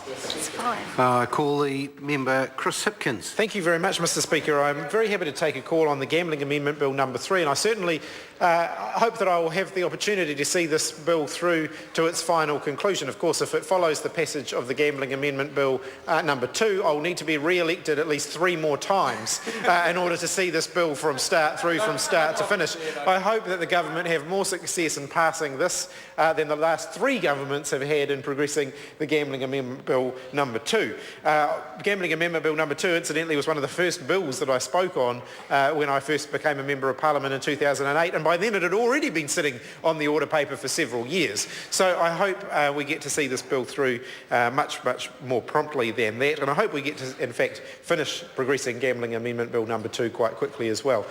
It's fine. I call the member Chris Hipkins. Thank you very much, Mr Speaker. I'm very happy to take a call on the Gambling Amendment Bill number 3, and I certainly hope that I will have the opportunity to see this bill through to its final conclusion. Of course, if it follows the passage of the Gambling Amendment Bill number 2, I'll need to be re-elected at least 3 more times in order to see this bill from start to finish. I hope that the government have more success in passing this than the last 3 governments have had in progressing the Gambling Amendment Bill number 2. Gambling Amendment Bill number 2, incidentally, was one of the first bills that I spoke on when I first became a Member of Parliament in 2008, and by then it had already been sitting on the order paper for several years. So I hope we get to see this bill through much more promptly than that, and I hope we get to, in fact, finish progressing Gambling Amendment Bill number 2 quite quickly as well.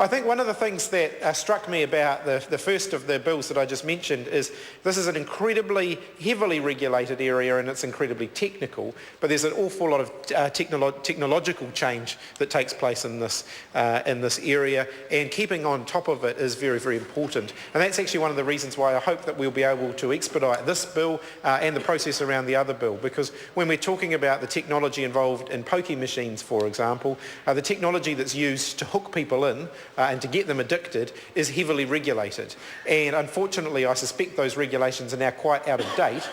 I think one of the things that struck me about the first of the bills that I just mentioned is this is an incredibly heavily regulated area and it's incredibly technical, but there's an awful lot of technological change that takes place in this area, and keeping on top of it is very, very important. And that's actually one of the reasons why I hope that we'll be able to expedite this bill and the process around the other bill, because when we're talking about the technology involved in pokie machines, for example, the technology that's used to hook people in and to get them addicted is heavily regulated. And unfortunately, I suspect those regulations are now quite out of date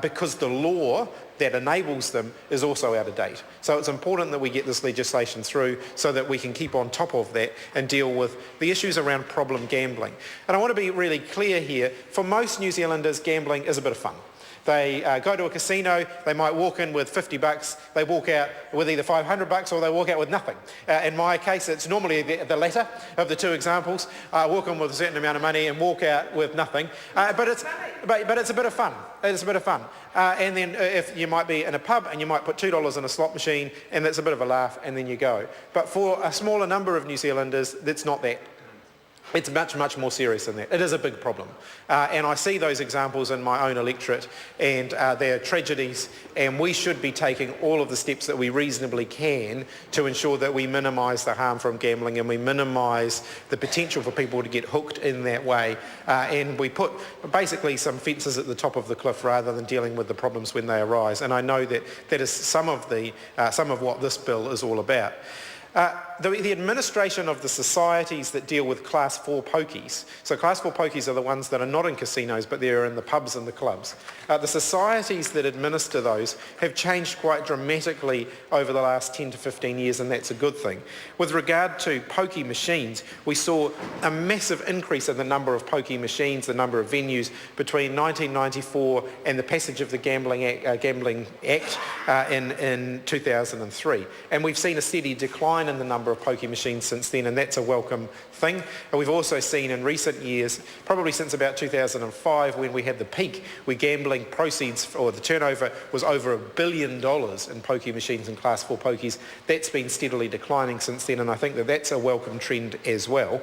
because the law that enables them is also out of date. So it's important that we get this legislation through so that we can keep on top of that and deal with the issues around problem gambling. And I want to be really clear here, for most New Zealanders, gambling is a bit of fun. They go to a casino, they might walk in with $50, they walk out with either $500 or they walk out with nothing. In my case, it's normally the latter of the 2 examples. Walk in with a certain amount of money and walk out with nothing. But it's a bit of fun. It's a bit of fun. And then if you might be in a pub and you might put $2 in a slot machine and that's a bit of a laugh and then you go. But for a smaller number of New Zealanders, that's not that. It's much more serious than that. It is a big problem. And I see those examples in my own electorate, and they're tragedies, and we should be taking all of the steps that we reasonably can to ensure that we minimise the harm from gambling and we minimise the potential for people to get hooked in that way. And we put basically some fences at the top of the cliff rather than dealing with the problems when they arise. And I know that that is some of what this bill is all about. The administration of the societies that deal with Class 4 pokies, so Class 4 pokies are the ones that are not in casinos but they're in the pubs and the clubs. The societies that administer those have changed quite dramatically over the last 10 to 15 years, and that's a good thing. With regard to pokie machines, we saw a massive increase in the number of pokie machines, the number of venues between 1994 and the passage of the Gambling Act in 2003. And we've seen a steady decline in the number of pokie machines since then, and that's a welcome thing. And we've also seen in recent years, probably since about 2005 when we had the peak, where gambling proceeds, or the turnover, was over $1 billion in pokie machines and Class 4 pokies. That's been steadily declining since then, and I think that that's a welcome trend as well.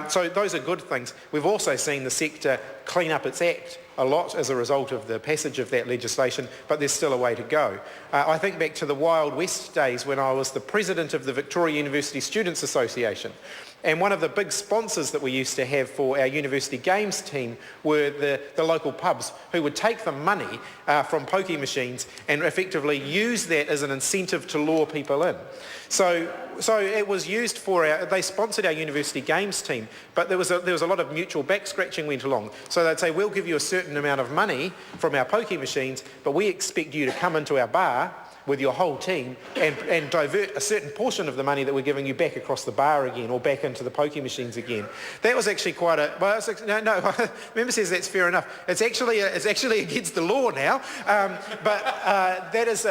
So those are good things. We've also seen the sector clean up its act a lot as a result of the passage of that legislation, but there's still a way to go. I think back to the Wild West days when I was the president of the Victoria University Students Association, and one of the big sponsors that we used to have for our university games team were the local pubs, who would take the money from pokie machines and effectively use that as an incentive to lure people in. So it was used for they sponsored our university games team, but there was a lot of mutual back scratching went along. So they'd say, we'll give you a certain amount of money from our pokie machines, but we expect you to come into our bar with your whole team and divert a certain portion of the money that we're giving you back across the bar again or back into the pokie machines again. That was actually quite a... Well, no, member says that's fair enough. It's actually against the law now, but that is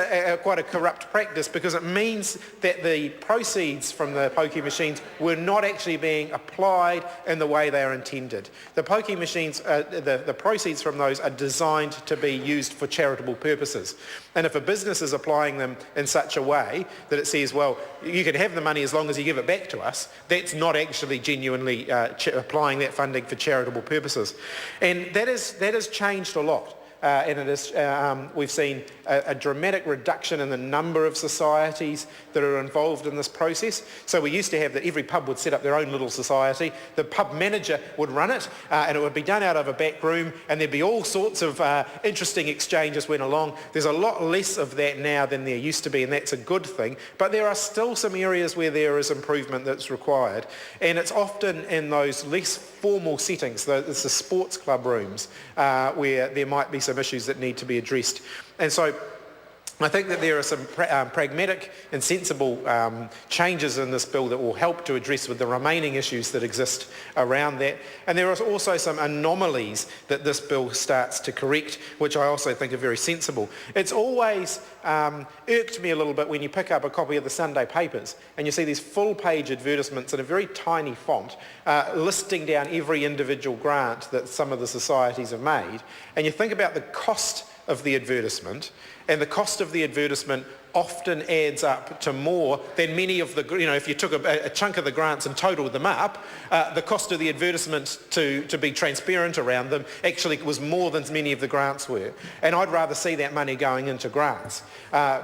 quite a corrupt practice, because it means that the proceeds from the pokie machines were not actually being applied in the way they are intended. The pokie machines, the proceeds from those are designed to be used for charitable purposes. And if a business is applying them in such a way that it says, well, you can have the money as long as you give it back to us, that's not actually genuinely applying that funding for charitable purposes. And that has changed a lot. and it is, we've seen a dramatic reduction in the number of societies that are involved in this process. So we used to have that every pub would set up their own little society. The pub manager would run it, and it would be done out of a back room, and there'd be all sorts of interesting exchanges went along. There's a lot less of that now than there used to be, and that's a good thing. But there are still some areas where there is improvement that's required, and it's often in those less formal settings, it's the sports club rooms, where there might be some issues that need to be addressed. And so I think that there are some pragmatic and sensible changes in this bill that will help to address with the remaining issues that exist around that. And there are also some anomalies that this bill starts to correct, which I also think are very sensible. It's always irked me a little bit when you pick up a copy of the Sunday papers and you see these full-page advertisements in a very tiny font listing down every individual grant that some of the societies have made. And you think about the cost of the advertisement, and the cost of the advertisement often adds up to more than many of the, if you took a chunk of the grants and totaled them up, the cost of the advertisement to be transparent around them actually was more than many of the grants were. And I'd rather see that money going into grants,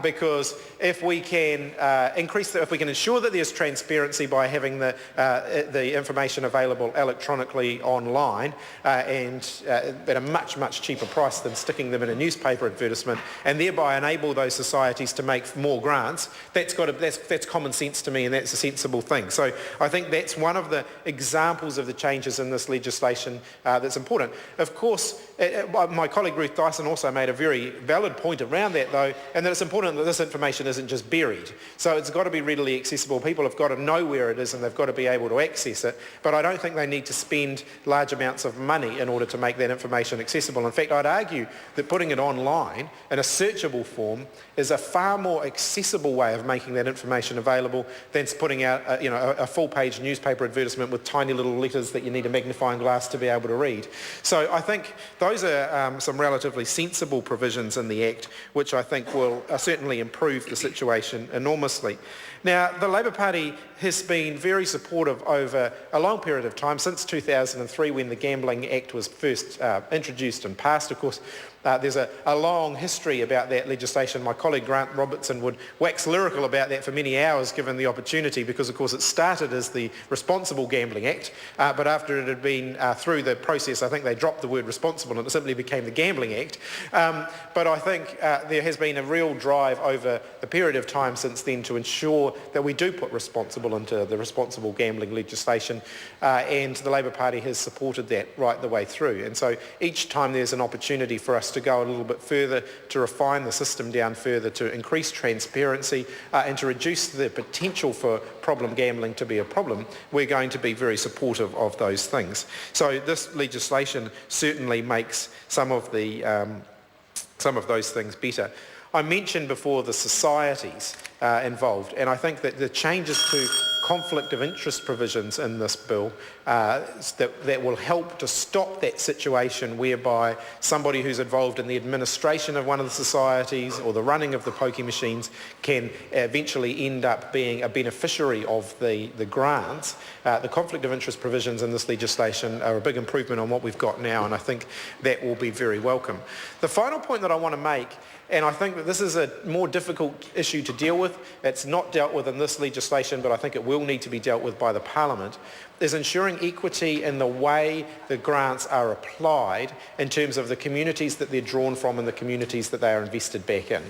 because if we can if we can ensure that there's transparency by having the information available electronically online and at a much, much cheaper price than sticking them in a newspaper advertisement, and thereby enable those societies to make more grants, that's common sense to me, and that's a sensible thing. So I think that's one of the examples of the changes in this legislation that's important. Of course, my colleague Ruth Dyson also made a very valid point around that, though, and that it's important that this information isn't just buried. So it's got to be readily accessible. People have got to know where it is, and they've got to be able to access it. But I don't think they need to spend large amounts of money in order to make that information accessible. In fact, I'd argue that putting it online in a searchable form is a far more accessible way of making that information available than putting out a full-page newspaper advertisement with tiny little letters that you need a magnifying glass to be able to read. So I think those are some relatively sensible provisions in the Act, which I think will certainly improve the situation enormously. Now, the Labour Party has been very supportive over a long period of time, since 2003 when the Gambling Act was first introduced and passed. Of course, there's a long history about that legislation. My colleague Grant Robertson would wax lyrical about that for many hours given the opportunity, because of course it started as the Responsible Gambling Act, but after it had been through the process, I think they dropped the word responsible and it simply became the Gambling Act. But I think there has been a real drive over the period of time since then to ensure that we do put responsible into the responsible gambling legislation, and the Labour Party has supported that right the way through. And so each time there's an opportunity for us to go a little bit further, to refine the system down further, to increase transparency and to reduce the potential for problem gambling to be a problem, we're going to be very supportive of those things. So this legislation certainly makes some of those things better. I mentioned before the societies involved, and I think that the changes to conflict of interest provisions in this bill that will help to stop that situation whereby somebody who's involved in the administration of one of the societies or the running of the pokie machines can eventually end up being a beneficiary of the grants. The conflict of interest provisions in this legislation are a big improvement on what we've got now, and I think that will be very welcome. The final point that I want to make, and I think that this is a more difficult issue to deal with, it's not dealt with in this legislation, but I think it will need to be dealt with by the Parliament, is ensuring equity in the way the grants are applied in terms of the communities that they're drawn from and the communities that they are invested back in.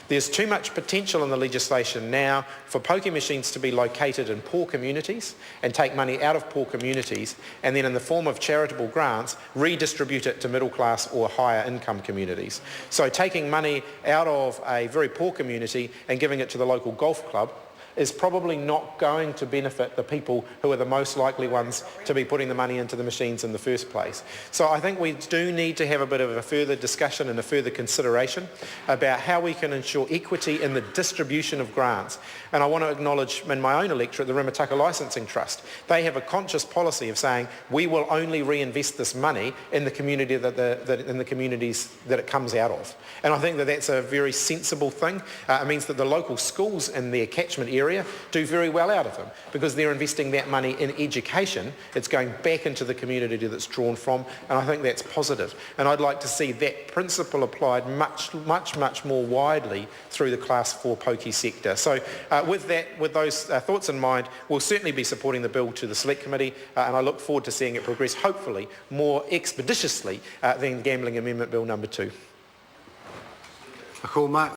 There's too much potential in the legislation now for pokie machines to be located in poor communities and take money out of poor communities and then in the form of charitable grants redistribute it to middle class or higher income communities. So taking money out of a very poor community and giving it to the local golf club is probably not going to benefit the people who are the most likely ones to be putting the money into the machines in the first place. So I think we do need to have a bit of a further discussion and a further consideration about how we can ensure equity in the distribution of grants. And I want to acknowledge in my own electorate, the Rimataka Licensing Trust. They have a conscious policy of saying we will only reinvest this money in the community in the communities that it comes out of. And I think that that's a very sensible thing. It means that the local schools in their catchment area area do very well out of them because they're investing that money in education. It's going back into the community that's drawn from, and I think that's positive. And I'd like to see that principle applied much more widely through the Class 4 pokie sector. So with those thoughts in mind, we'll certainly be supporting the bill to the Select Committee, and I look forward to seeing it progress, hopefully, more expeditiously than Gambling Amendment Bill number 2. I call Mark